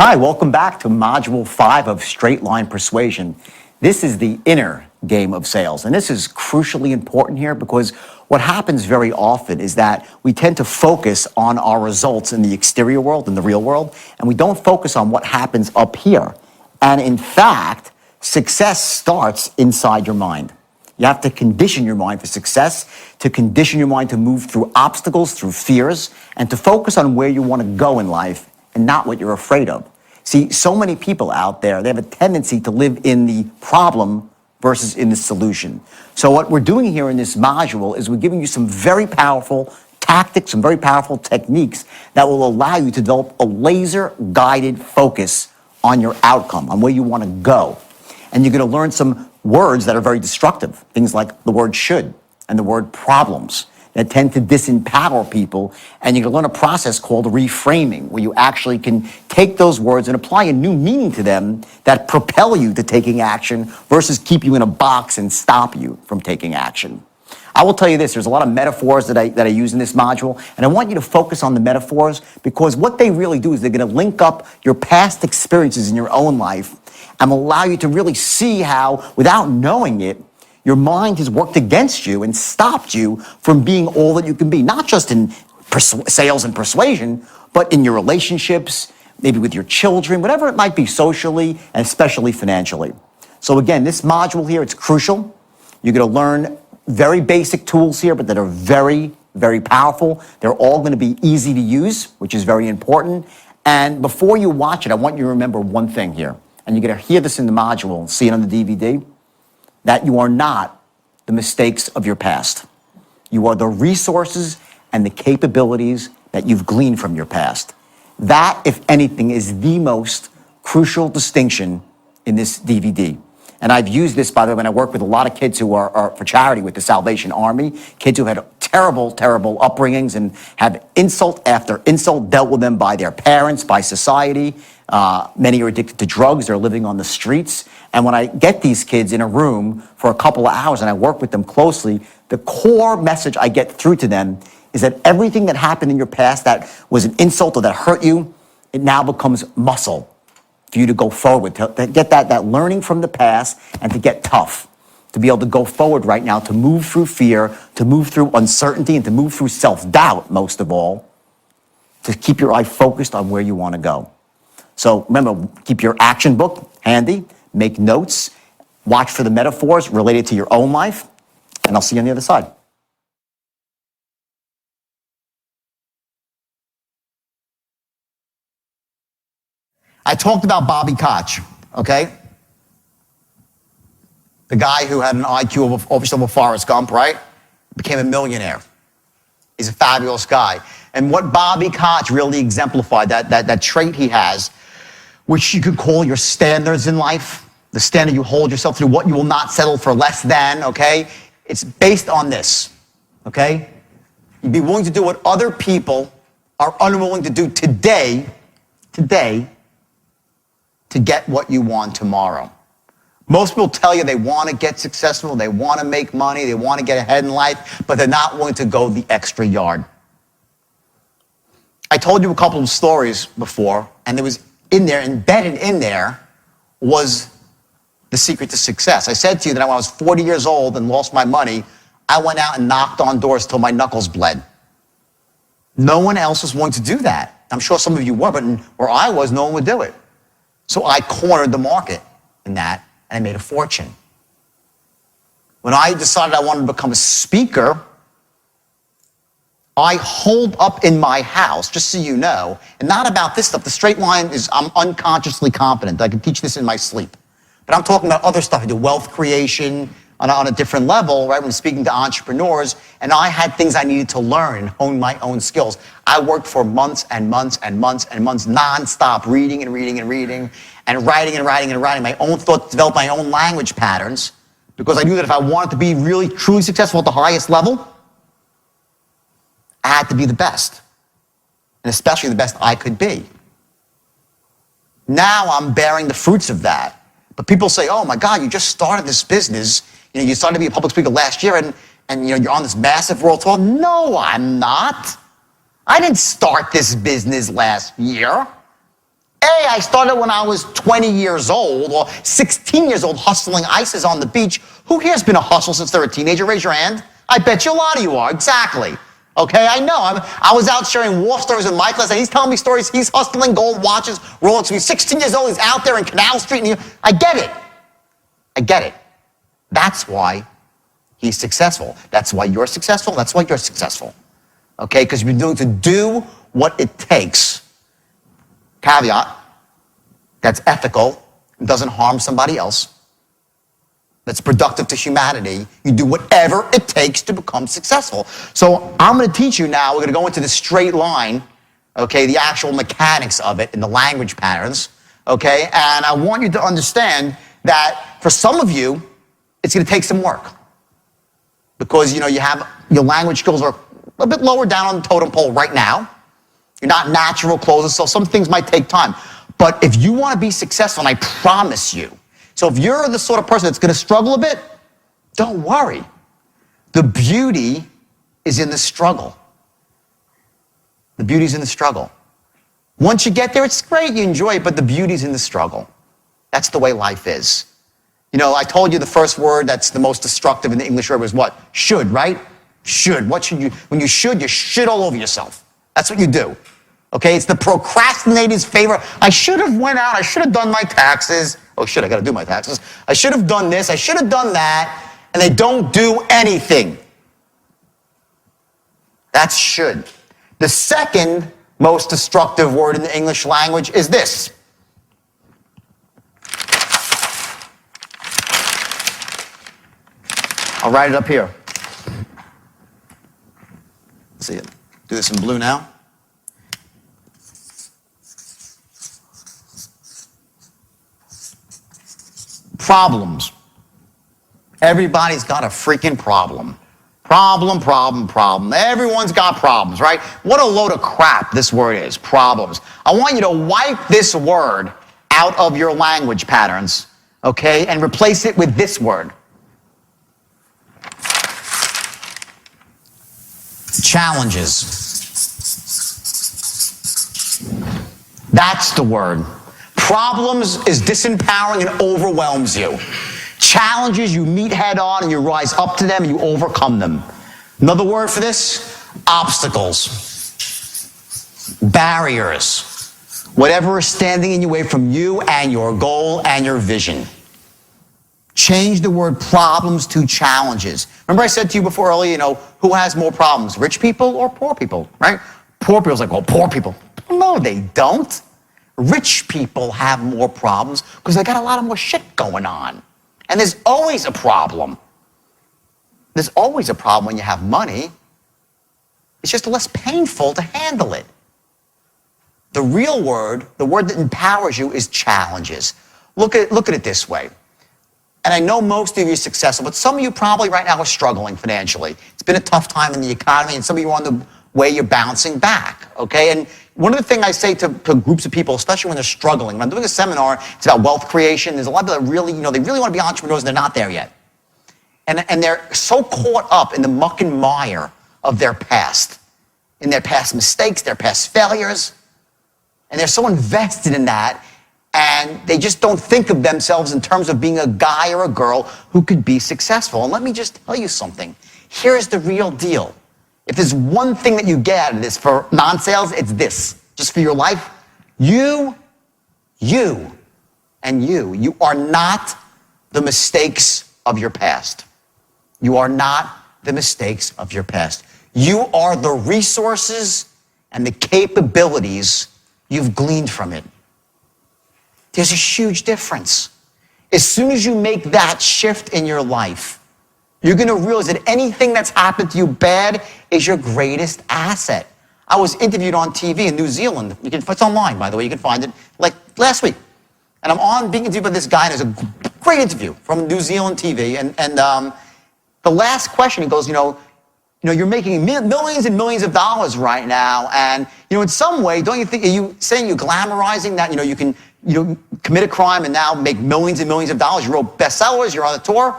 Hi, welcome back to Module 5 of Straight Line Persuasion. This is the inner game of sales, and this is crucially important here because what happens very often is that we tend to focus on our results in the exterior world, in the real world, and we don't focus on what happens up here. And in fact, success starts inside your mind. You have to condition your mind for success, to condition your mind to move through obstacles, through fears, and to focus on where you want to go in life and not what you're afraid of. See, so many people out there, they have a tendency to live in the problem versus in the solution. So what we're doing here in this module is we're giving you some very powerful tactics, some very powerful techniques that will allow you to develop a laser-guided focus on your outcome, on where you want to go. And you're going to learn some words that are very destructive, things like the word should and the word problems that tend to disempower people. And you're going to learn a process called reframing, where you actually can take those words and apply a new meaning to them that propel you to taking action versus keep you in a box and stop you from taking action. I will tell you this, there's a lot of metaphors that I use in this module, and I want you to focus on the metaphors because what they really do is they're going to link up your past experiences in your own life and allow you to really see how, without knowing it, your mind has worked against you and stopped you from being all that you can be, not just in sales and persuasion, but in your relationships, maybe with your children, whatever it might be, socially and especially financially. So again, this module here, it's crucial. You're going to learn very basic tools here, but that are very, very powerful. They're all going to be easy to use, which is very important. And before you watch it, I want you to remember one thing here. And you're going to hear this in the module and see it on the DVD. That you are not the mistakes of your past. You are the resources and the capabilities that you've gleaned from your past. That, if anything, is the most crucial distinction in this DVD. And I've used this, by the way, when I work with a lot of kids who are for charity with the Salvation Army, kids who had terrible, terrible upbringings and have insult after insult dealt with them by their parents, by society. Many are addicted to drugs. They're living on the streets. And when I get these kids in a room for a couple of hours and I work with them closely, the core message I get through to them is that everything that happened in your past that was an insult or that hurt you, it now becomes muscle for you to go forward, to get that learning from the past and to get tough, to be able to go forward right now, to move through fear, to move through uncertainty, and to move through self-doubt, most of all, to keep your eye focused on where you want to go. So remember, keep your action book handy, make notes, watch for the metaphors related to your own life, and I'll see you on the other side. I talked about Bobby Koch, okay? The guy who had an IQ of over Forrest Gump, right? Became a millionaire. He's a fabulous guy. And what Bobby Koch really exemplified, that trait he has, which you could call your standards in life, the standard you hold yourself through, what you will not settle for less than, okay? It's based on this, okay? You'd be willing to do what other people are unwilling to do today, to get what you want tomorrow. Most people tell you they want to get successful, they want to make money, they want to get ahead in life, but they're not willing to go the extra yard. I told you a couple of stories before, and there was embedded in there was the secret to success. I said to you that when I was 40 years old and lost my money, I went out and knocked on doors till my knuckles bled. No one else was willing to do that. I'm sure some of you were, but where I was, no one would do it. So I cornered the market in that, and I made a fortune. When I decided I wanted to become a speaker, I holed up in my house, just so you know, and not about this stuff. The straight line is I'm unconsciously competent. I can teach this in my sleep. But I'm talking about other stuff. I do wealth creation on a different level, right, when speaking to entrepreneurs, and I had things I needed to learn and hone my own skills. I worked for months and months and months and months nonstop, reading and reading and reading and writing and writing and writing my own thoughts, develop my own language patterns, because I knew that if I wanted to be really, truly successful at the highest level, I had to be the best, and especially the best I could be. Now I'm bearing the fruits of that. But people say, oh my God, you just started this business. You started to be a public speaker last year and you're on this massive world tour. No, I'm not. I didn't start this business last year. A, I started when I was 20 years old or 16 years old hustling ices on the beach. Who here's been a hustle since they're a teenager? Raise your hand. I bet you a lot of you are. Exactly. Okay, I know. I was out sharing war stories with my class, and he's telling me stories. He's hustling gold watches, Rolex. He's 16 years old. He's out there in Canal Street. And I get it. I get it. That's why he's successful. That's why you're successful. That's why you're successful. Okay, because you've been doing to do what it takes. Caveat, that's ethical and doesn't harm somebody else. That's productive to humanity. You do whatever it takes to become successful. So I'm going to teach you now. We're going to go into the straight line, okay, the actual mechanics of it and the language patterns, okay? And I want you to understand that for some of you, it's going to take some work because, you have your language skills are a bit lower down on the totem pole right now. You're not natural closers, so some things might take time. But if you want to be successful, and I promise you, so if you're the sort of person that's going to struggle a bit, don't worry. The beauty is in the struggle. The beauty's in the struggle. Once you get there, it's great, you enjoy it, but the beauty's in the struggle. That's the way life is. I told you the first word that's the most destructive in the English word was what? Should, right? Should. What should you? When you shit all over yourself. That's what you do. Okay, it's the procrastinator's favorite. I should have went out. I should have done my taxes. Oh, shit, I got to do my taxes. I should have done this. I should have done that. And they don't do anything. That's should. The second most destructive word in the English language is this. I'll write it up here. See it. Do this in blue now. Problems. Everybody's got a freaking problem. Problem. Everyone's got problems, right? What a load of crap this word is, problems. I want you to wipe this word out of your language patterns, okay, and replace it with this word. Challenges. That's the word. Problems is disempowering and overwhelms you. Challenges you meet head on and you rise up to them and you overcome them. Another word for this, obstacles, barriers, whatever is standing in your way from you and your goal and your vision. Change the word problems to challenges. Remember I said to you before earlier, who has more problems, rich people or poor people, right? Poor people's like, well, poor people. No, they don't. Rich people have more problems because they got a lot of more shit going on. And there's always a problem. There's always a problem when you have money. It's just less painful to handle it. The real word, the word that empowers you, is challenges. Look at it this way. And I know most of you are successful, but some of you probably right now are struggling financially. It's been a tough time in the economy, and some of you are on the way you're bouncing back, okay? And one of the things I say to groups of people, especially when they're struggling, when I'm doing a seminar, it's about wealth creation. There's a lot of people that really, they really want to be entrepreneurs, and they're not there yet. And they're so caught up in the muck and mire of their past, in their past mistakes, their past failures, and they're so invested in that, and they just don't think of themselves in terms of being a guy or a girl who could be successful. And let me just tell you something. Here's the real deal. If there's one thing that you get out of this for non-sales, it's this. Just for your life, you are not the mistakes of your past. You are not the mistakes of your past. You are the resources and the capabilities you've gleaned from it. There's a huge difference. As soon as you make that shift in your life, you're going to realize that anything that's happened to you bad is your greatest asset. I was interviewed on TV in New Zealand. It's online, by the way. You can find it like last week. And I'm being interviewed by this guy, and it's a great interview from New Zealand TV. And the last question, he goes, you're making millions and millions of dollars right now. And, in some way, don't you think, are you saying you're glamorizing that, you can, commit a crime and now make millions and millions of dollars? You wrote bestsellers, you're on the tour.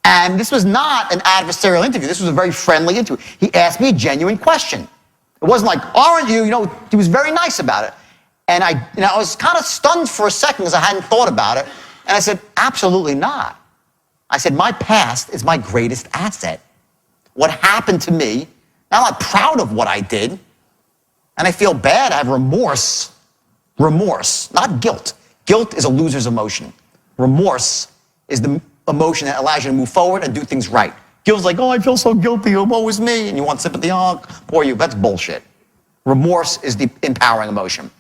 And this was not an adversarial interview. This was a very friendly interview. He asked me a genuine question. It wasn't like, aren't you? He was very nice about it. And I was kind of stunned for a second because I hadn't thought about it. And I said, absolutely not. I said, my past is my greatest asset. What happened to me, now I'm not proud of what I did, and I feel bad. I have remorse. Remorse, not guilt. Guilt is a loser's emotion. Remorse is the emotion that allows you to move forward and do things right. Guilt's like, oh, I feel so guilty, oh, woe is me, and you want sympathy, oh, poor you. That's bullshit. Remorse is the empowering emotion.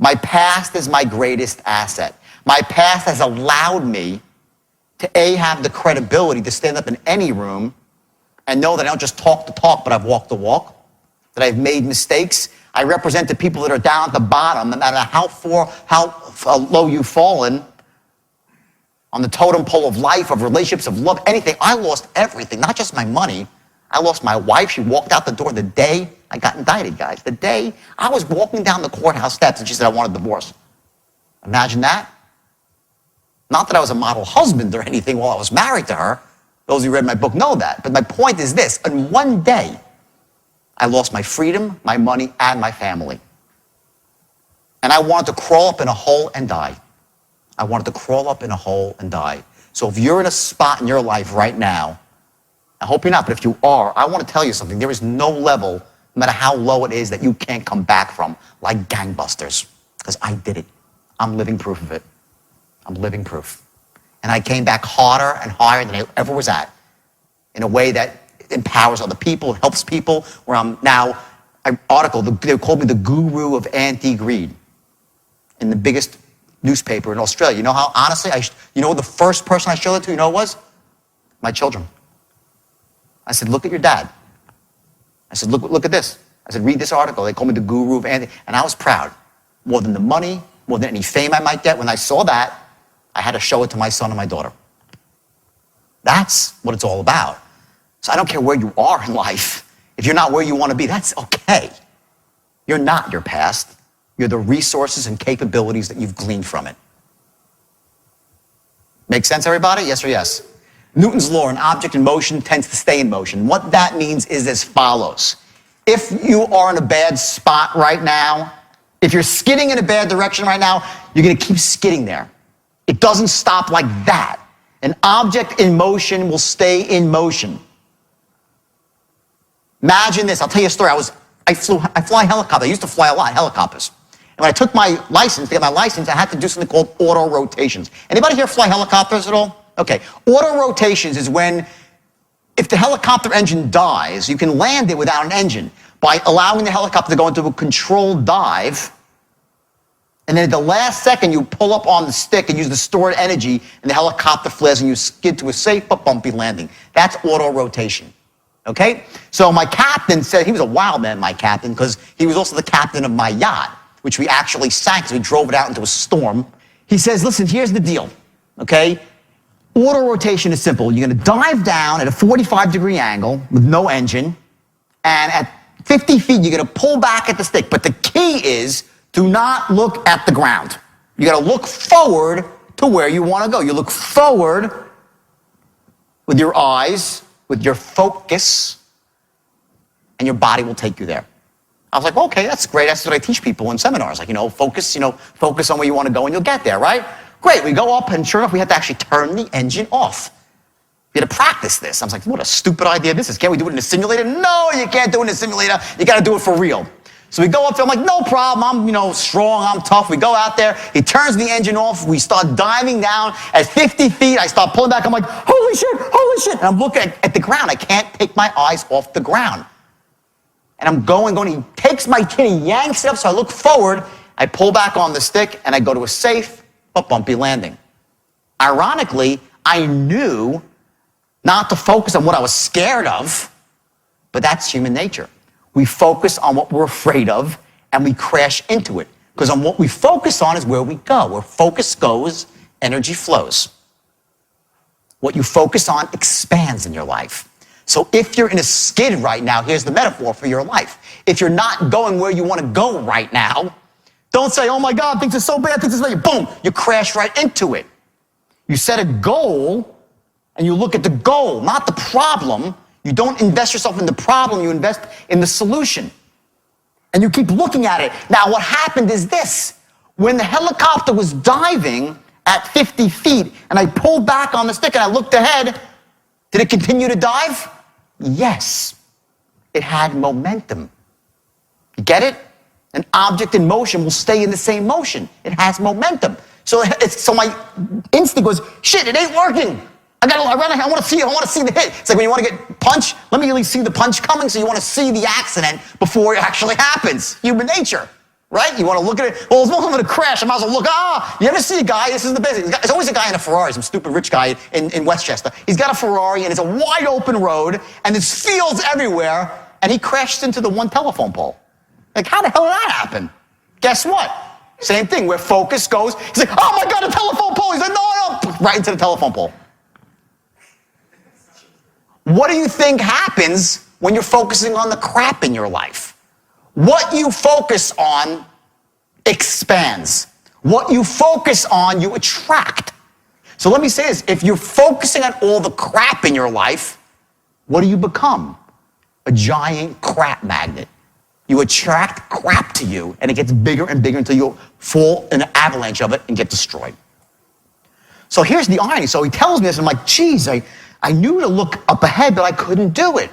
My past is my greatest asset. My past has allowed me to A, have the credibility to stand up in any room and know that I don't just talk the talk, but I've walked the walk, that I've made mistakes. I represent the people that are down at the bottom, no matter how low you've fallen on the totem pole of life, of relationships, of love, anything. I lost everything, not just my money. I lost my wife. She walked out the door the day I got indicted, guys. The day I was walking down the courthouse steps and she said, I want a divorce. Imagine that. Not that I was a model husband or anything while I was married to her. Those who read my book know that. But my point is this. In one day, I lost my freedom, my money, and my family. And I wanted to crawl up in a hole and die. I wanted to crawl up in a hole and die. So if you're in a spot in your life right now, I hope you're not, but if you are, I want to tell you something. There is no level, no matter how low it is, that you can't come back from, like gangbusters, because I did it. I'm living proof of it. I'm living proof. And I came back harder and higher than I ever was at, in a way that empowers other people, helps people, where I'm now, they called me the guru of anti-greed in the biggest newspaper in Australia. You know how, honestly, you know the first person I showed it to, you know who it was? My children. I said, look at your dad. I said, look at this. I said, read this article. They called me the guru of anti, and I was proud. More than the money, more than any fame I might get. When I saw that, I had to show it to my son and my daughter. That's what it's all about. So I don't care where you are in life. If you're not where you want to be, that's okay. You're not your past. You're the resources and capabilities that you've gleaned from it. Make sense, everybody? Yes or yes? Newton's law, an object in motion tends to stay in motion. What that means is as follows. If you are in a bad spot right now, if you're skidding in a bad direction right now, you're going to keep skidding there. It doesn't stop like that. An object in motion will stay in motion. Imagine this. I'll tell you a story. I fly helicopters. I used to fly a lot, helicopters. And when I took my license, to get my license, I had to do something called auto rotations. Anybody here fly helicopters at all? Okay. Auto rotations is when, if the helicopter engine dies, you can land it without an engine by allowing the helicopter to go into a controlled dive. And then at the last second, you pull up on the stick and use the stored energy, and the helicopter flares and you skid to a safe but bumpy landing. That's auto rotation. Okay? So my captain said, he was a wild man, my captain, because he was also the captain of my yacht, which we actually sank because we drove it out into a storm. He says, listen, here's the deal, okay? Auto rotation is simple. You're going to dive down at a 45-degree angle with no engine, and at 50 feet, you're going to pull back at the stick. But the key is, do not look at the ground. You got to look forward to where you want to go. You look forward with your eyes, with your focus, and your body will take you there. I was like, well, okay, that's great. That's what I teach people in seminars. Like, focus on where you want to go and you'll get there, right? Great. We go up, and sure enough, we had to actually turn the engine off. We had to practice this. I was like, what a stupid idea this is. Can't we do it in a simulator? No, you can't do it in a simulator. You got to do it for real. So we go up there. I'm like, no problem. I'm, strong. I'm tough. We go out there. He turns the engine off. We start diving down at 50 feet. I start pulling back. I'm like, holy shit, holy shit. And I'm looking at the ground. I can't take my eyes off the ground. And I'm going. He takes my chin, he yanks it up, so I look forward. I pull back on the stick, and I go to a safe but bumpy landing. Ironically, I knew not to focus on what I was scared of, but that's human nature. We focus on what we're afraid of, and we crash into it. Because on what we focus on is where we go. Where focus goes, energy flows. What you focus on expands in your life. So if you're in a skid right now, here's the metaphor for your life. If you're not going where you want to go right now, don't say, oh my God, things are so bad, things are so bad. Boom, you crash right into it. You set a goal, and you look at the goal, not the problem. You don't invest yourself in the problem, you invest in the solution. And you keep looking at it. Now, what happened is this. When the helicopter was diving at 50 feet and I pulled back on the stick and I looked ahead, did it continue to dive? Yes. It had momentum. You get it? An object in motion will stay in the same motion. It has momentum. So my instinct was, shit, it ain't working. I want to see the hit. It's like when you want to get punched, let me at least see the punch coming, so you want to see the accident before it actually happens. Human nature, right? You want to look at it. Well, as long as I'm going to crash, I might as well look. You ever see a guy, this is the basic. There's always a guy in a Ferrari, some stupid rich guy in Westchester. He's got a Ferrari and it's a wide open road and there's fields everywhere and he crashed into the one telephone pole. Like, how the hell did that happen? Guess what? Same thing, where focus goes. He's like, oh my God, a telephone pole. He's like, no, right into the telephone pole. What do you think happens when you're focusing on the crap in your life? What you focus on expands. What you focus on, you attract. So let me say this. If you're focusing on all the crap in your life, what do you become? A giant crap magnet. You attract crap to you, and it gets bigger and bigger until you fall in an avalanche of it and get destroyed. So here's the irony. So he tells me this, and I'm like, geez, I knew to look up ahead, but I couldn't do it.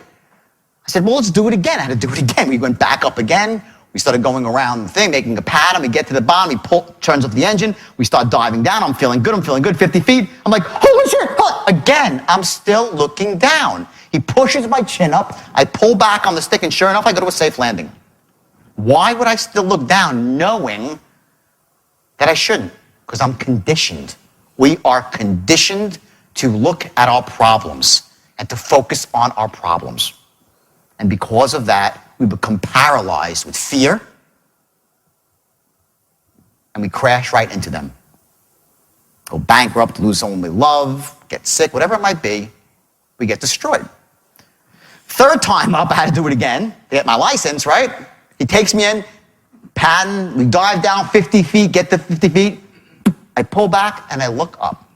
I said, well, let's do it again. I had to do it again. We went back up again. We started going around the thing, making a pattern. We get to the bottom. He turns up the engine. We start diving down. I'm feeling good. 50 feet. I'm like, holy shit. Again, I'm still looking down. He pushes my chin up. I pull back on the stick, and sure enough, I go to a safe landing. Why would I still look down knowing that I shouldn't? Because I'm conditioned. We are conditioned to look at our problems and to focus on our problems. And because of that, we become paralyzed with fear and we crash right into them. Go bankrupt, lose someone we love, get sick, whatever it might be, we get destroyed. Third time up, I had to do it again to get my license, right? He takes me in, patent, we dive down 50 feet, get to 50 feet. I pull back and I look up.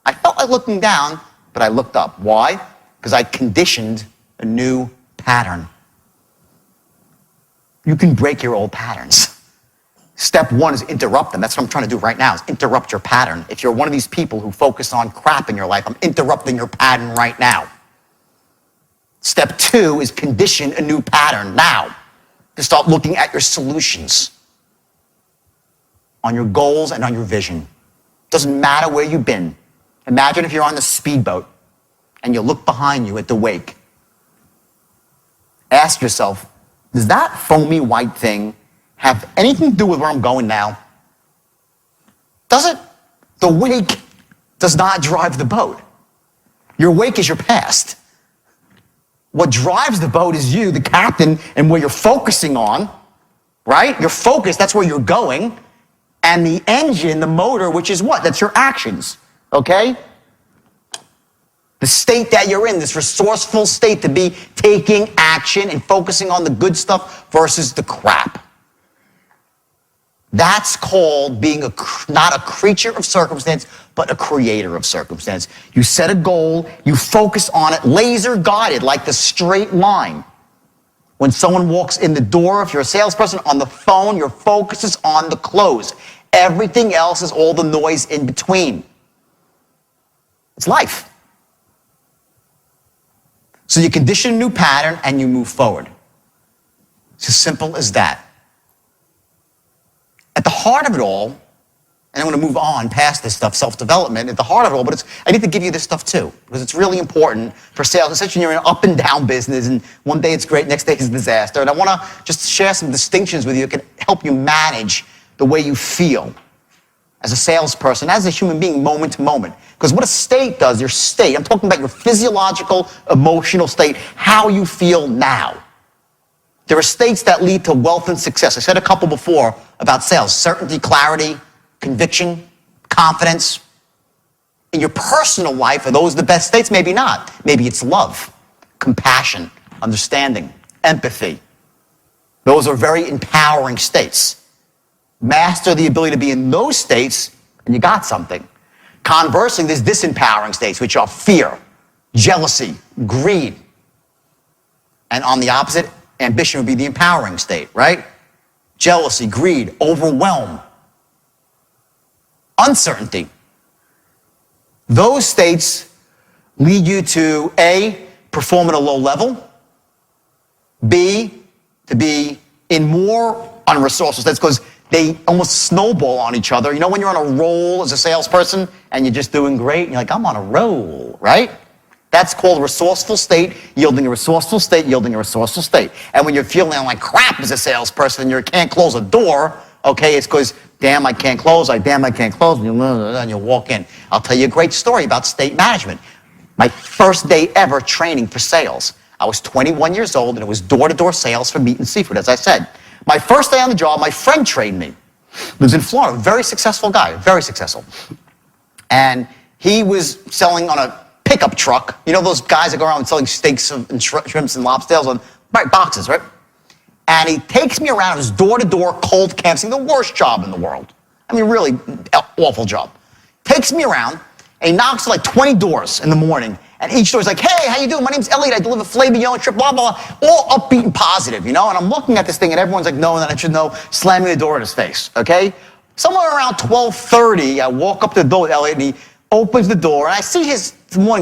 I felt like looking down, but I looked up. Why? Because I conditioned a new pattern. You can break your old patterns. Step one is interrupt them. That's what I'm trying to do right now, is interrupt your pattern. If you're one of these people who focus on crap in your life, I'm interrupting your pattern right now. Step two is condition a new pattern now. To start looking at your solutions, on your goals and on your vision. Doesn't matter where you've been. Imagine if you're on the speedboat and you look behind you at the wake. Ask yourself, does that foamy white thing have anything to do with where I'm going now? Does it? The wake does not drive the boat. Your wake is your past. What drives the boat is you, the captain, and where you're focusing on, right? Your focus, that's where you're going. And the engine, the motor, which is what? That's your actions, okay? The state that you're in, this resourceful state to be taking action and focusing on the good stuff versus the crap. That's called being not a creature of circumstance, but a creator of circumstance. You set a goal, you focus on it, laser guided, like the straight line. When someone walks in the door, if you're a salesperson, on the phone, your focus is on the close. Everything else is all the noise in between. It's life. So you condition a new pattern and you move forward. It's as simple as that. At the heart of it all, and I'm going to move on past this stuff, self-development, at the heart of it all, but I need to give you this stuff too, because it's really important for sales, especially when you're in an up and down business, and one day it's great, next day it's a disaster. And I want to just share some distinctions with you that can help you manage the way you feel as a salesperson, as a human being, moment to moment. Because what a state does, your state, I'm talking about your physiological, emotional state, how you feel now. There are states that lead to wealth and success. I said a couple before about sales: certainty, clarity, conviction, confidence. In your personal life, are those the best states? Maybe not. Maybe it's love, compassion, understanding, empathy. Those are very empowering states. Master the ability to be in those states, and you got something. Conversely, there's disempowering states, which are fear, jealousy, greed. And on the opposite, Ambition would be the empowering state, right? Jealousy, greed, overwhelm, uncertainty. Those states lead you to A, perform at a low level, B, to be in more unresourceful states because they almost snowball on each other. You know when you're on a roll as a salesperson and you're just doing great and you're like, I'm on a roll, right? That's called a resourceful state, yielding a resourceful state, yielding a resourceful state. And when you're feeling like crap as a salesperson and you can't close a door, okay, it's because, damn, I can't close, damn, I can't close, and you walk in. I'll tell you a great story about state management. My first day ever training for sales. I was 21 years old, and it was door-to-door sales for meat and seafood, as I said. My first day on the job, my friend trained me. Lives in Florida, very successful guy, very successful. And he was selling on a pickup truck. You know those guys that go around selling steaks and shrimps and lobsters on boxes, right? And he takes me around his door-to-door cold canvassing, the worst job in the world. I mean, really awful job. Takes me around, and he knocks like 20 doors in the morning. And each door's like, hey, how you doing? My name's Elliot. I deliver filet mignon, shrimp, blah, blah, blah. All upbeat and positive, you know? And I'm looking at this thing, and everyone's like, no, and then I should know, slamming the door in his face, okay? Somewhere around 12:30, I walk up to the door with Elliot, and he opens the door, and I see his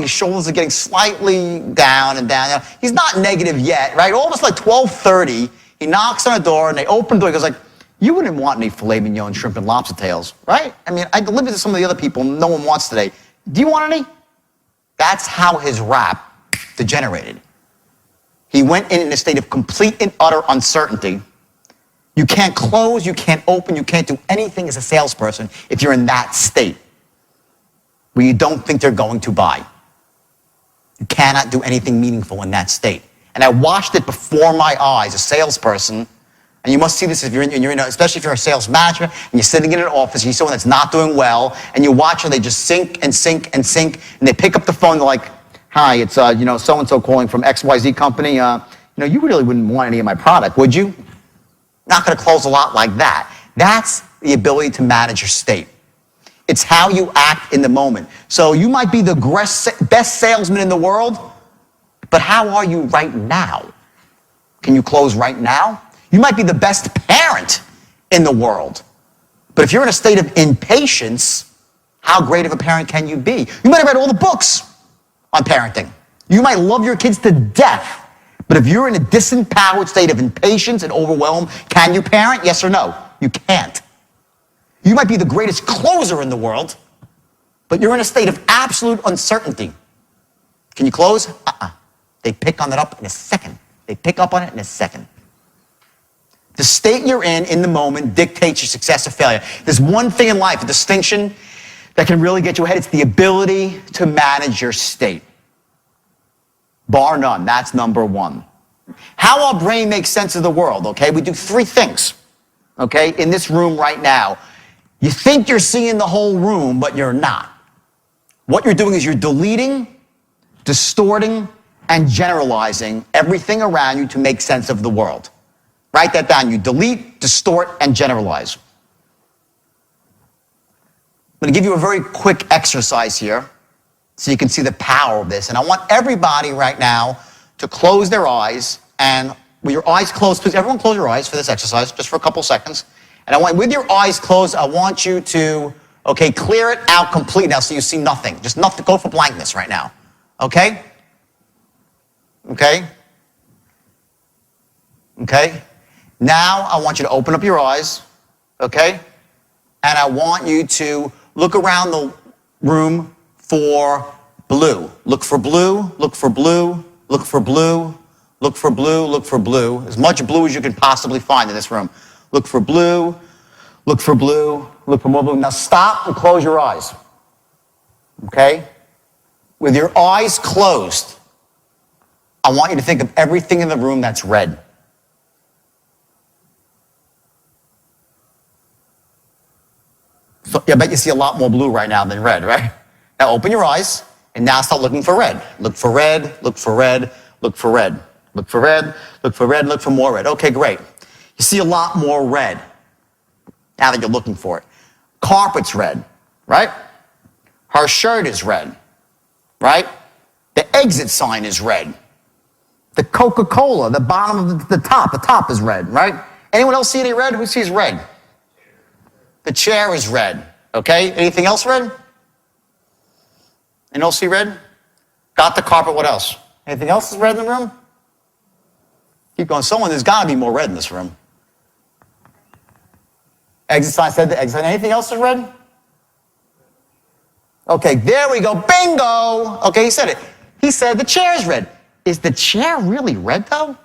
shoulders are getting slightly down and down. He's not negative yet, right? Almost like 12:30, he knocks on the door, and they open the door. He goes like, you wouldn't want any filet mignon, shrimp, and lobster tails, right? I mean, I delivered to some of the other people no one wants today. Do you want any? That's how his rap degenerated. He went in a state of complete and utter uncertainty. You can't close, you can't open, you can't do anything as a salesperson if you're in that state where you don't think they're going to buy. You cannot do anything meaningful in that state. And I watched it before my eyes, a salesperson, and you must see this if you're in, especially if you're a sales manager and you're sitting in an office, you see someone that's not doing well, and you watch how they just sink and sink and sink, and they pick up the phone, they're like, hi, it's so-and-so calling from XYZ company. You really wouldn't want any of my product, would you? Not going to close a lot like that. That's the ability to manage your state. It's how you act in the moment. So you might be the best salesman in the world, but how are you right now? Can you close right now? You might be the best parent in the world, but if you're in a state of impatience, how great of a parent can you be? You might have read all the books on parenting. You might love your kids to death, but if you're in a disempowered state of impatience and overwhelm, can you parent? Yes or no? You can't. You might be the greatest closer in the world, but you're in a state of absolute uncertainty. Can you close? They pick on that up in a second. They pick up on it in a second. The state you're in the moment, dictates your success or failure. There's one thing in life, a distinction that can really get you ahead. It's the ability to manage your state. Bar none, that's number one. How our brain makes sense of the world, okay? We do three things, okay, in this room right now. You think you're seeing the whole room, but you're not. What you're doing is you're deleting, distorting, and generalizing everything around you to make sense of the world. Write that down. You delete, distort, and generalize. I'm going to give you a very quick exercise here so you can see the power of this. And I want everybody right now to close their eyes. And with your eyes closed, please, everyone close your eyes for this exercise, just for a couple seconds. And I want, with your eyes closed, I want you to, okay, clear it out completely now so you see nothing. Just nothing. Go for blankness right now. Okay? Okay? Okay? Now I want you to open up your eyes, okay? And I want you to look around the room for blue. Look for blue, look for blue, look for blue, look for blue, look for blue. As much blue as you can possibly find in this room. Look for blue, look for blue, look for more blue. Now stop and close your eyes, okay? With your eyes closed, I want you to think of everything in the room that's red. So, I bet you see a lot more blue right now than red, right? Now open your eyes, and now start looking for red. Look for red, look for red, look for red. Look for red, look for red, look for more red. Okay, great. You see a lot more red now that you're looking for it. Carpet's red, right? Her shirt is red, right? The exit sign is red. The Coca-Cola, the bottom of the top is red, right? Anyone else see any red? Who sees red? The chair is red, okay? Anything else red? Anyone else see red? Got the carpet, what else? Anything else is red in the room? Keep going. There's got to be more red in this room. Exit sign said the exit sign. Anything else is red? Okay, there we go. Bingo! Okay, he said it. He said the chair is red. Is the chair really red, though?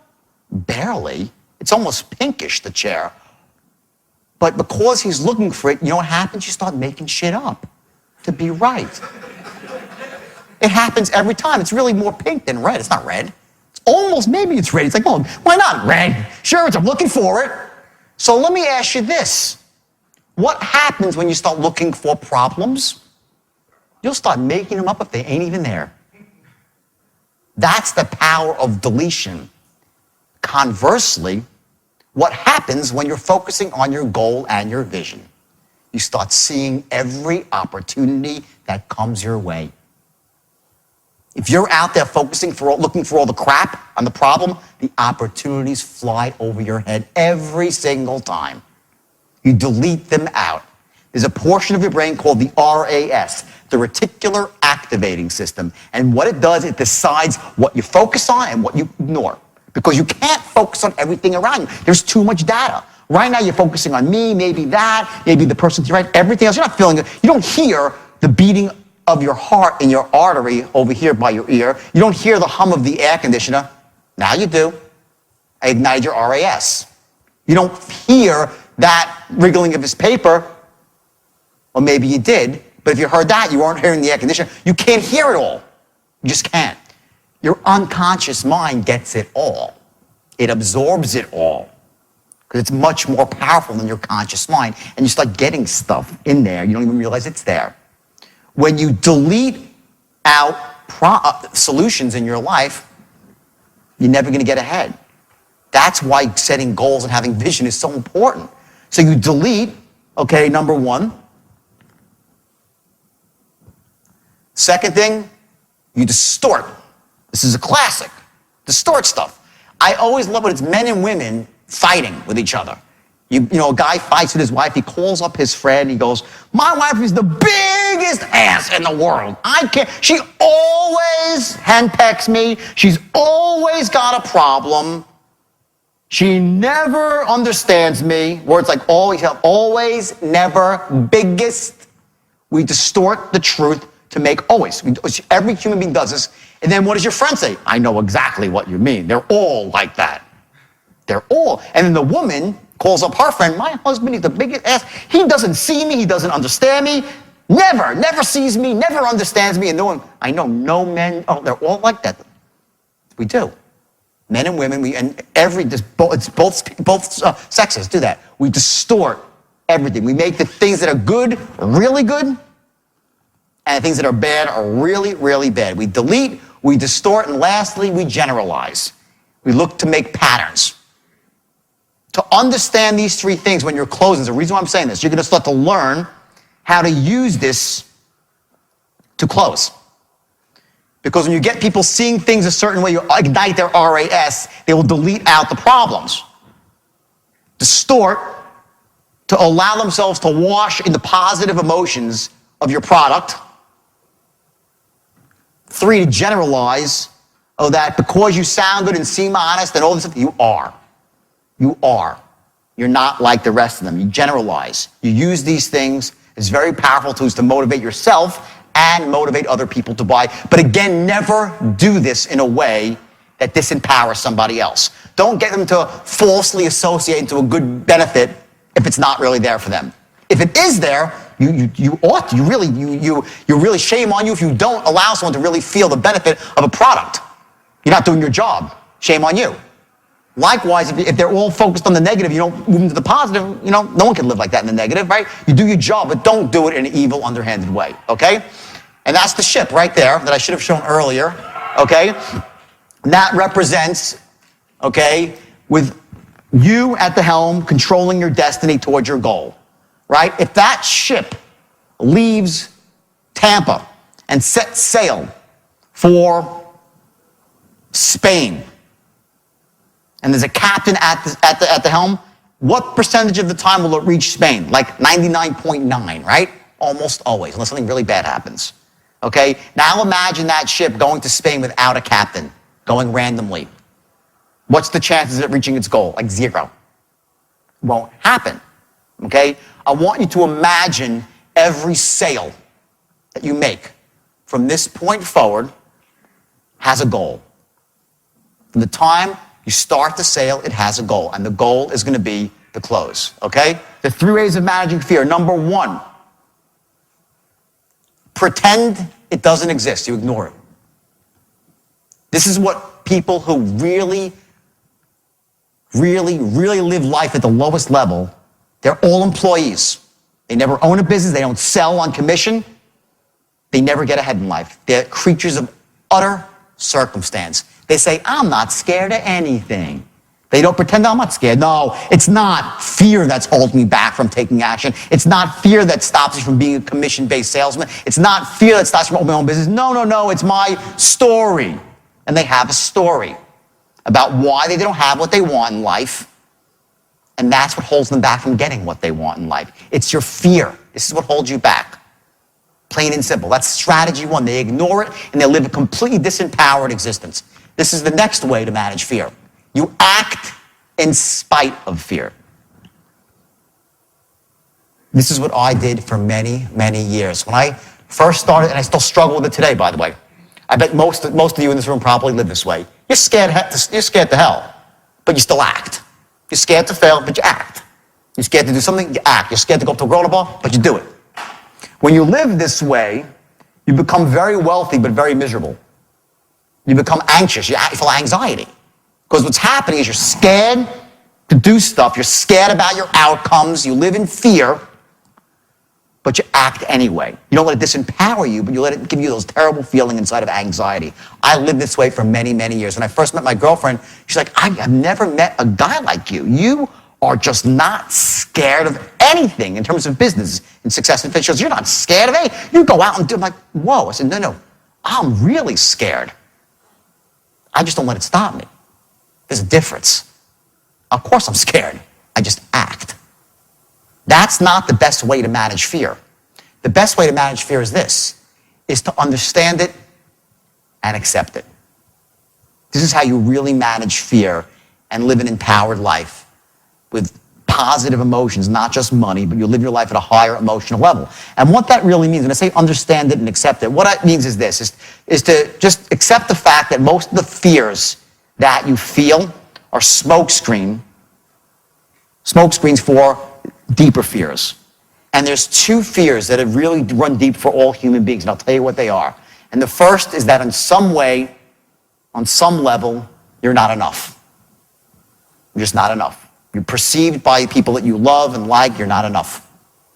Barely. It's almost pinkish, the chair. But because he's looking for it, you know what happens? You start making shit up to be right. It happens every time. It's really more pink than red. It's not red. It's almost, maybe it's red. It's like, well, why not red? Sure, I'm looking for it. So let me ask you this. What happens when you start looking for problems? You'll start making them up if they ain't even there. That's the power of deletion. Conversely, what happens when you're focusing on your goal and your vision? You start seeing every opportunity that comes your way. If you're out there looking for all the crap on the problem, the opportunities fly over your head every single time. You delete them out. There's a portion of your brain called the RAS, the reticular activating system. And what it does, it decides what you focus on and what you ignore. Because you can't focus on everything around you. There's too much data. Right now you're focusing on me, maybe that, maybe the person to your right, everything else. You're not feeling it. You don't hear the beating of your heart in your artery over here by your ear. You don't hear the hum of the air conditioner. Now you do. I ignited your RAS. You don't hear that wriggling of his paper, or maybe you did, but if you heard that, you weren't hearing the air conditioner. You can't hear it all. You just can't. Your unconscious mind gets it all. It absorbs it all. Because it's much more powerful than your conscious mind. And you start getting stuff in there. You don't even realize it's there. When you delete out solutions in your life, you're never going to get ahead. That's why setting goals and having vision is so important. So you delete, okay, number one. Second thing, you distort. This is a classic. Distort stuff. I always love when it's men and women fighting with each other. You know, a guy fights with his wife. He calls up his friend. He goes, my wife is the biggest ass in the world. I can't. She always henpecks me. She's always got a problem. She never understands me. Words like always, never, biggest. We distort the truth to make always. Every human being does this. And then what does your friend say? I know exactly what you mean. They're all like that. They're all. And then the woman calls up her friend. My husband is the biggest ass. He doesn't see me. He doesn't understand me. Never sees me, never understands me. And I know no men, they're all like that. We do. Men and women, it's both sexes do that. We distort everything. We make the things that are good really good, and the things that are bad are really, really bad. We delete, we distort, and lastly, we generalize. We look to make patterns. To understand these three things when you're closing, the reason why I'm saying this, you're going to start to learn how to use this to close. Because when you get people seeing things a certain way, you ignite their RAS, they will delete out the problems. Distort to allow themselves to wash in the positive emotions of your product. 3, to generalize, that because you sound good and seem honest and all this stuff, you are. You are. You're not like the rest of them. You generalize. You use these things. It's very powerful tools to motivate yourself and motivate other people to buy. But again, never do this in a way that disempowers somebody else. Don't get them to falsely associate into a good benefit if it's not really there for them. If it is there, you ought to. You really shame on you if you don't allow someone to really feel the benefit of a product. You're not doing your job. Shame on you. Likewise, if they're all focused on the negative, you don't move them to the positive, no one can live like that in the negative, right? You do your job, but don't do it in an evil, underhanded way, okay? And that's the ship right there that I should have shown earlier, okay? And that represents, okay, with you at the helm controlling your destiny towards your goal, right? If that ship leaves Tampa and sets sail for Spain, and there's a captain at the helm, what percentage of the time will it reach Spain? Like 99.9, right? Almost always, unless something really bad happens. Okay? Now imagine that ship going to Spain without a captain, going randomly. What's the chances of it reaching its goal? Like 0. Won't happen. Okay? I want you to imagine every sail that you make from this point forward has a goal. From the time you start the sail, it has a goal, and the goal is going to be the close, okay? The 3 ways of managing fear. Number 1, pretend it doesn't exist. You ignore it. This is what people who really live life at the lowest level, they're all employees. They never own a business. They don't sell on commission. They never get ahead in life. They're creatures of utter circumstance. They say, I'm not scared of anything. They don't pretend I'm not scared. No, it's not fear that's holding me back from taking action. It's not fear that stops me from being a commission-based salesman. It's not fear that stops me from opening my own business. No, it's my story. And they have a story about why they don't have what they want in life. And that's what holds them back from getting what they want in life. It's your fear. This is what holds you back. Plain and simple. That's strategy 1. They ignore it and they live a completely disempowered existence. This is the next way to manage fear. You act in spite of fear. This is what I did for many, many years. When I first started, and I still struggle with it today, by the way. I bet most of you in this room probably live this way. You're scared to hell, but you still act. You're scared to fail, but you act. You're scared to do something, you act. You're scared to go up to a grown ball, but you do it. When you live this way, you become very wealthy, but very miserable. You become anxious. You feel anxiety. Because what's happening is you're scared to do stuff. You're scared about your outcomes. You live in fear, but you act anyway. You don't let it disempower you, but you let it give you those terrible feelings inside of anxiety. I lived this way for many, many years. When I first met my girlfriend, she's like, I've never met a guy like you. You are just not scared of anything in terms of business and success and fit shows. You're not scared of anything. You go out and do it. I'm like, whoa. I said, no, I'm really scared. I just don't let it stop me. There's a difference. Of course I'm scared. I just act. That's not the best way to manage fear. The best way to manage fear is this, is to understand it and accept it. This is how you really manage fear and live an empowered life with positive emotions, not just money, but you live your life at a higher emotional level. And what that really means, when I say understand it and accept it, what it means is this, is to just accept the fact that most of the fears that you feel are smokescreens for deeper fears. And there's 2 fears that have really run deep for all human beings, and I'll tell you what they are. And the first is that in some way, on some level, you're not enough. You're just not enough. You're perceived by people that you love and like, you're not enough.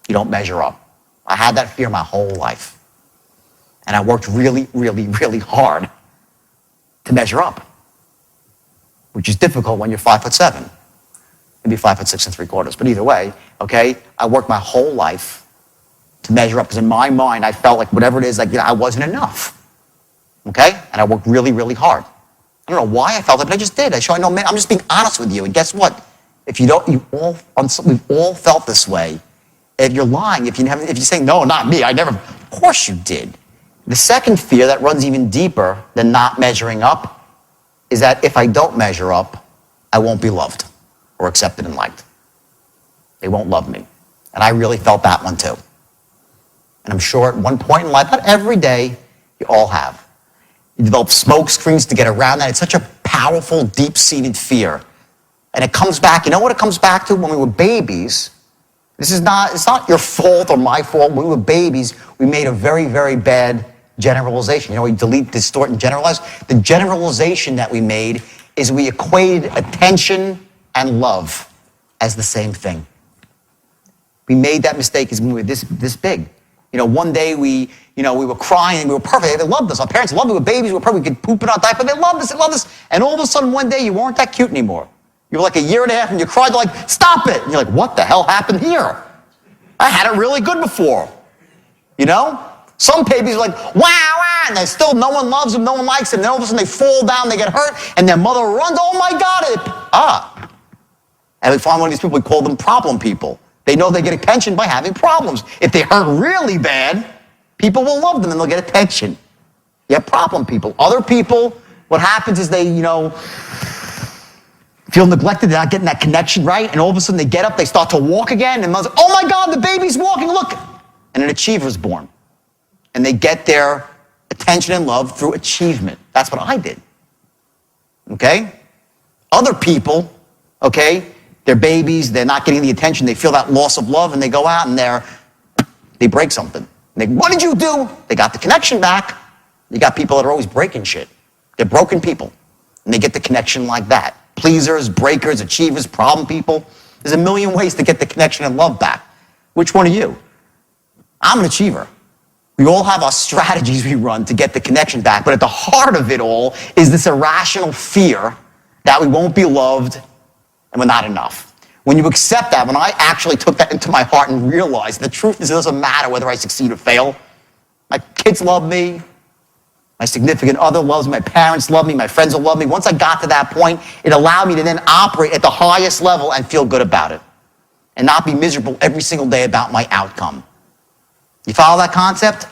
You don't measure up. I had that fear my whole life. And I worked really, really, really hard to measure up, which is difficult when you're 5'7", maybe 5'6 3/4. But either way, okay, I worked my whole life to measure up because in my mind, I felt like whatever it is, like, I wasn't enough. Okay? And I worked really, really hard. I don't know why I felt it, but I just did. I know, man, I'm just being honest with you. And guess what? If we've all felt this way. If you're lying, if you're saying, no, not me, of course you did. The second fear that runs even deeper than not measuring up is that if I don't measure up, I won't be loved or accepted and liked. They won't love me. And I really felt that one too. And I'm sure at one point in life, not every day, you all have. You develop smoke screens to get around that. It's such a powerful, deep-seated fear. And it comes back, you know what it comes back to? When we were babies, it's not your fault or my fault. When we were babies, we made a very, very bad generalization. You know, we delete, distort, and generalize. The generalization that we made is we equated attention and love as the same thing. We made that mistake as when we were this big. You know, one day we were crying and we were perfect. They loved us. Our parents loved us. We were babies. We were perfect. We could poop in our diaper. They loved us. They loved us. And all of a sudden, one day, you weren't that cute anymore. You were like a year and a half and you cried. They're like, stop it. And you're like, what the hell happened here? I had it really good before. You know? Some babies are like, wow, wow, and there's still no one loves them, no one likes them. Then all of a sudden they fall down, they get hurt, and their mother runs, oh my God, And we find one of these people, we call them problem people. They know they get a pension by having problems. If they hurt really bad, people will love them and they'll get a pension. You have problem people. Other people, what happens is they, feel neglected, they're not getting that connection right, and all of a sudden they get up, they start to walk again, and mother's like, oh my God, the baby's walking, look. And an achiever's born. And they get their attention and love through achievement. That's what I did. Okay? Other people, okay, they're babies, they're not getting the attention, they feel that loss of love, and they go out and they break something. What did you do? They got the connection back. You got people that are always breaking shit. They're broken people. And they get the connection like that. Pleasers, breakers, achievers, problem people. There's a million ways to get the connection and love back. Which one are you? I'm an achiever. We all have our strategies we run to get the connection back, but at the heart of it all is this irrational fear that we won't be loved and we're not enough. When you accept that, when I actually took that into my heart and realized the truth is it doesn't matter whether I succeed or fail. My kids love me. My significant other loves me. My parents love me. My friends will love me. Once I got to that point, it allowed me to then operate at the highest level and feel good about it and not be miserable every single day about my outcome. You follow that concept?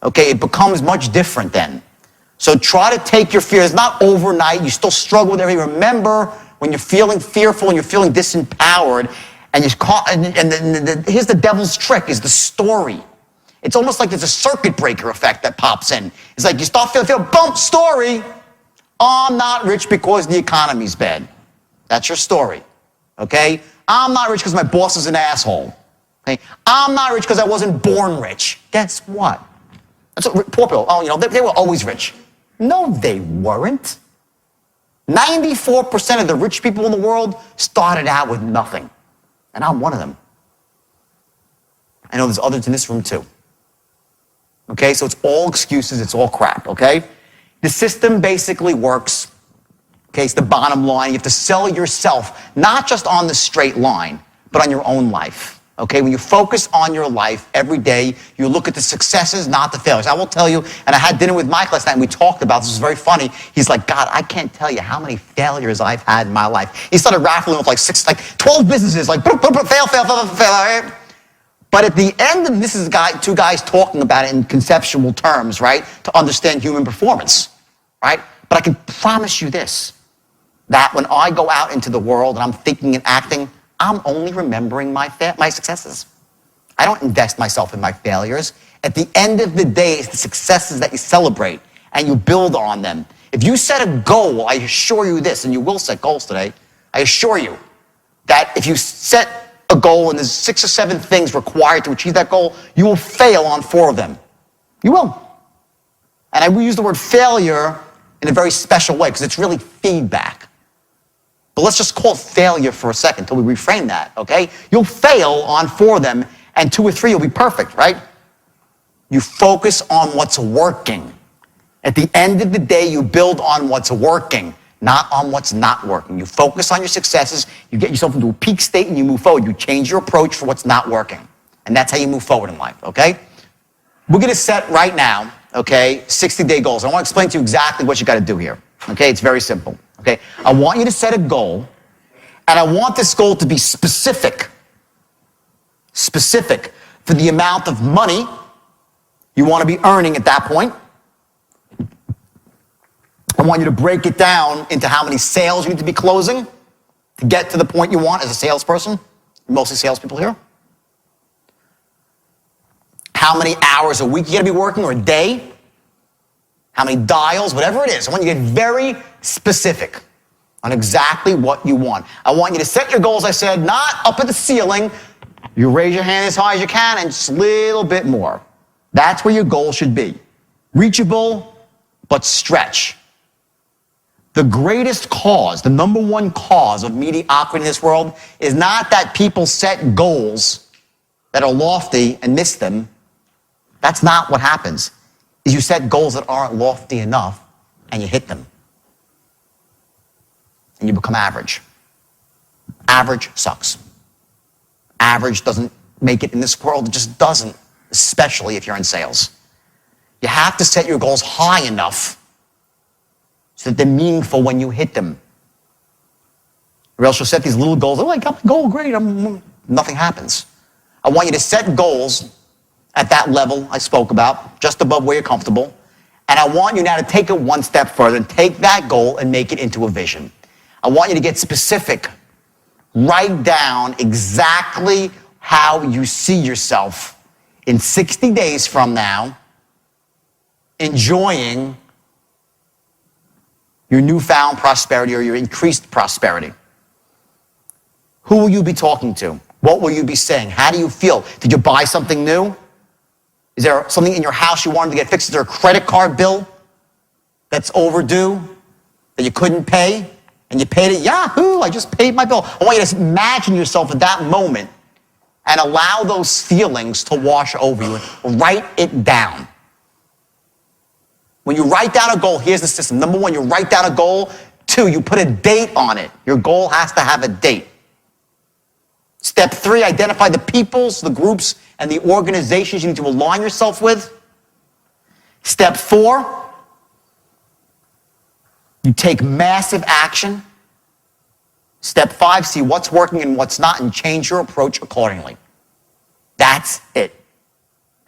Okay, it becomes much different then. So try to take your fears, not overnight, you still struggle with everything. Remember when you're feeling fearful and you're feeling disempowered, and you're caught, here's the devil's trick, is the story. It's almost like there's a circuit breaker effect that pops in. It's like you start feeling, boom, story. I'm not rich because the economy's bad. That's your story, okay? I'm not rich because my boss is an asshole. Okay? I'm not rich because I wasn't born rich. Guess what? That's what poor people, they were always rich. No, they weren't. 94% of the rich people in the world started out with nothing. And I'm one of them. I know there's others in this room too. Okay, so it's all excuses, it's all crap, okay? The system basically works. Okay, it's the bottom line. You have to sell yourself, not just on the straight line, but on your own life. Okay, when you focus on your life every day, you look at the successes, not the failures. I will tell you, and I had dinner with Mike last night, and we talked about this. It was very funny. He's like, God, I can't tell you how many failures I've had in my life. He started raffling with like 12 businesses, like fail. Right? But at the end, and this is two guys talking about it in conceptual terms, right, to understand human performance, right? But I can promise you this, that when I go out into the world and I'm thinking and acting, I'm only remembering my successes. I don't invest myself in my failures. At the end of the day, it's the successes that you celebrate and you build on them. If you set a goal, I assure you this, and you will set goals today, I assure you that if you set a goal and there's 6 or 7 things required to achieve that goal, you will fail on 4 of them. You will. And I will use the word failure in a very special way because it's really feedback. But let's just call it failure for a second until we reframe that, okay? You'll fail on 4 of them, and 2 or 3 will be perfect, right? You focus on what's working. At the end of the day, you build on what's working, not on what's not working. You focus on your successes, you get yourself into a peak state, and you move forward. You change your approach for what's not working. And that's how you move forward in life, okay? We're going to set right now, okay, 60-day goals. I want to explain to you exactly what you got to do here, okay? It's very simple. Okay, I want you to set a goal, and I want this goal to be specific for the amount of money you want to be earning at that point. I want you to break it down into how many sales you need to be closing to get to the point you want as a salesperson. Mostly salespeople here. How many hours a week you got to be working, or a day. How many dials, whatever it is. I want you to get very specific on exactly what you want. I want you to set your goals, I said, not up at the ceiling. You raise your hand as high as you can and just a little bit more. That's where your goal should be. Reachable, but stretch. The greatest cause, the number one cause of mediocrity in this world is not that people set goals that are lofty and miss them. That's not what happens. Is you set goals that aren't lofty enough and you hit them. And you become average. Average sucks. Average doesn't make it in this world. It just doesn't, especially if you're in sales. You have to set your goals high enough so that they're meaningful when you hit them. Or else you'll set these little goals. Oh, I got my goal, great. Nothing happens. I want you to set goals at that level I spoke about, just above where you're comfortable. And I want you now to take it one step further and take that goal and make it into a vision. I want you to get specific. Write down exactly how you see yourself in 60 days from now, enjoying your newfound prosperity or your increased prosperity. Who will you be talking to? What will you be saying? How do you feel? Did you buy something new? Is there something in your house you wanted to get fixed? Is there a credit card bill that's overdue that you couldn't pay and you paid it? Yahoo, I just paid my bill. I want you to imagine yourself at that moment and allow those feelings to wash over you and write it down. When you write down a goal, here's the system. Number one, you write down a goal. Two, you put a date on it. Your goal has to have a date. Step three, identify the peoples, the groups, and the organizations you need to align yourself with. Step four, you take massive action. Step five, see what's working and what's not and change your approach accordingly. That's it.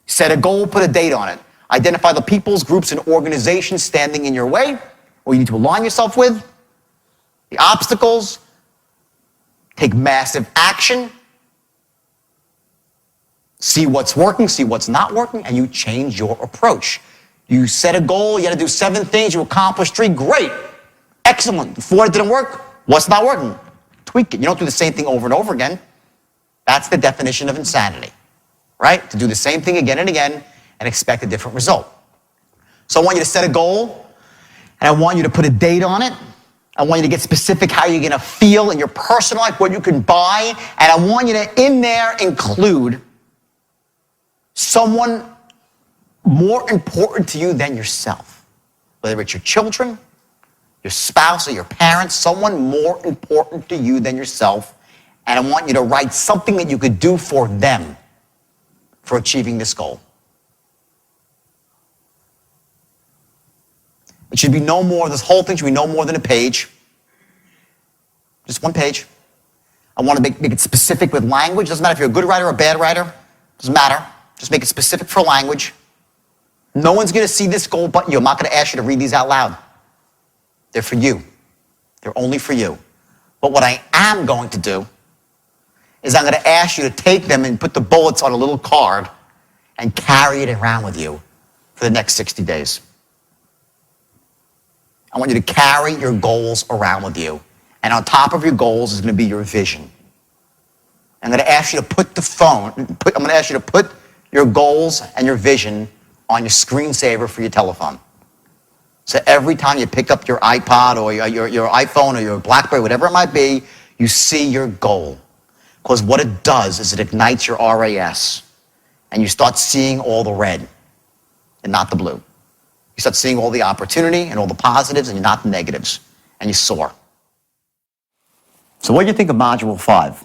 Set a goal, put a date on it. Identify the peoples, groups, and organizations standing in your way or you need to align yourself with. The obstacles. Take massive action. See what's working, see what's not working, and you change your approach. You set a goal, you got to do 7 things, you accomplish 3, great. Excellent. 4 didn't work, what's not working? Tweak it. You don't do the same thing over and over again. That's the definition of insanity, right? To do the same thing again and again and expect a different result. So I want you to set a goal, and I want you to put a date on it. I want you to get specific how you're going to feel in your personal life, what you can buy, and I want you to, in there, include someone more important to you than yourself. Whether it's your children, your spouse, or your parents, someone more important to you than yourself, and I want you to write something that you could do for them for achieving this goal. It should be no more, this whole thing should be no more than a page. Just 1 page. I want to make it specific with language. Doesn't matter if you're a good writer or a bad writer. Doesn't matter. Just make it specific for language. No one's going to see this goal but you. I'm not going to ask you to read these out loud. They're for you. They're only for you. But what I am going to do is I'm going to ask you to take them and put the bullets on a little card and carry it around with you for the next 60 days. I want you to carry your goals around with you. And on top of your goals is going to be your vision. I'm going to ask you to put your goals and your vision on your screensaver for your telephone. So every time you pick up your iPod or your iPhone or your BlackBerry, whatever it might be, you see your goal. Because what it does is it ignites your RAS. And you start seeing all the red and not the blue. You start seeing all the opportunity and all the positives and not the negatives. And you soar. So what do you think of Module 5?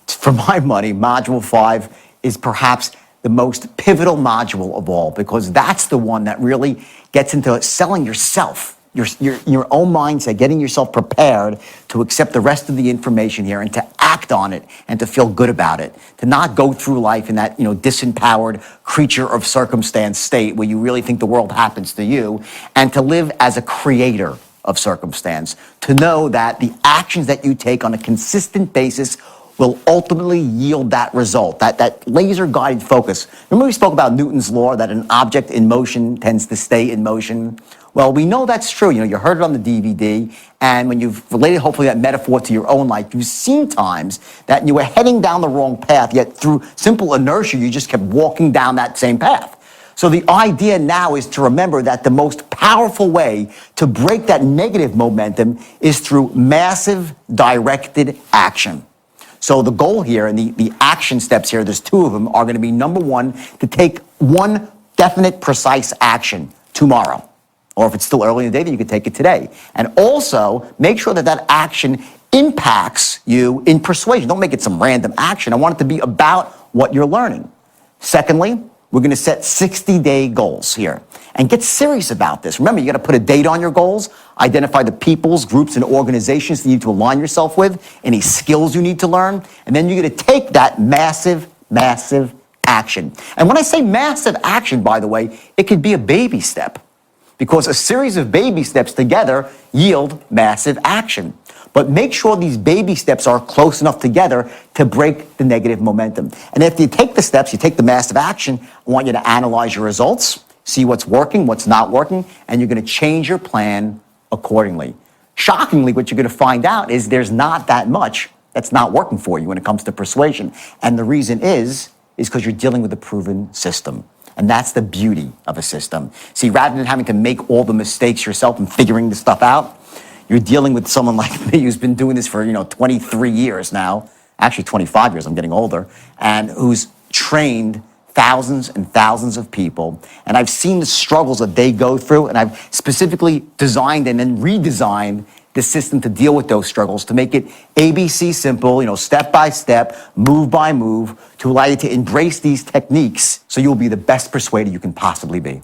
For my money, Module 5 is perhaps the most pivotal module of all because that's the one that really gets into selling yourself, your own mindset, getting yourself prepared to accept the rest of the information here and to act on it and to feel good about it, to not go through life in that disempowered creature of circumstance state where you really think the world happens to you, and to live as a creator of circumstance, to know that the actions that you take on a consistent basis will ultimately yield that result, that laser-guided focus. Remember we spoke about Newton's law that an object in motion tends to stay in motion? Well, we know that's true. You heard it on the DVD, and when you've related, hopefully, that metaphor to your own life, you've seen times that you were heading down the wrong path, yet through simple inertia, you just kept walking down that same path. So the idea now is to remember that the most powerful way to break that negative momentum is through massive directed action. So the goal here and the action steps here, there's 2 of them, are going to be number 1, to take one definite, precise action tomorrow. Or if it's still early in the day, then you can take it today. And also, make sure that that action impacts you in persuasion. Don't make it some random action. I want it to be about what you're learning. Secondly, we're going to set 60-day goals here. And get serious about this. Remember, you got to put a date on your goals, identify the peoples, groups, and organizations that you need to align yourself with, any skills you need to learn, and then you're going to take that massive action. And when I say massive action, by the way, it could be a baby step, because a series of baby steps together yield massive action. But make sure these baby steps are close enough together to break the negative momentum. And if you take the steps, you take the massive action, I want you to analyze your results, see what's working, what's not working, and you're going to change your plan accordingly. Shockingly, what you're going to find out is there's not that much that's not working for you when it comes to persuasion. And the reason is because you're dealing with a proven system. And that's the beauty of a system. See, rather than having to make all the mistakes yourself and figuring this stuff out, you're dealing with someone like me who's been doing this for, 23 years now, actually 25 years, I'm getting older, and who's trained thousands and thousands of people. And I've seen the struggles that they go through, and I've specifically designed and then redesigned the system to deal with those struggles, to make it ABC simple, step by step, move by move, to allow you to embrace these techniques so you'll be the best persuader you can possibly be.